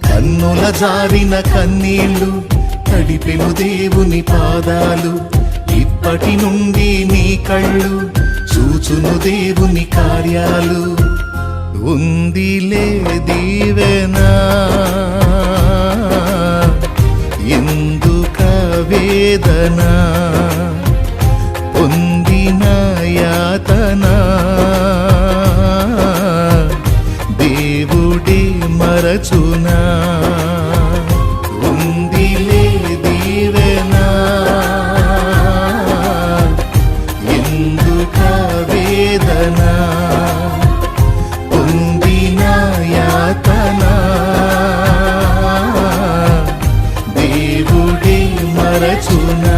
కన్నుల జారిన కన్నీళ్లు తడిపెను దేవుని పాదాలు. ఇప్పటి నుండి నీ కళ్ళు చూచును దేవుని కార్యాలు. ఉందిలే దీవెనా ఎందుక వేదన, పొందిన యాతన దేవుడే మరచునా. ఉందిలే దీవెనా ఎందుక వేదన, పొందిన యాతన దేవుడే మరచునా.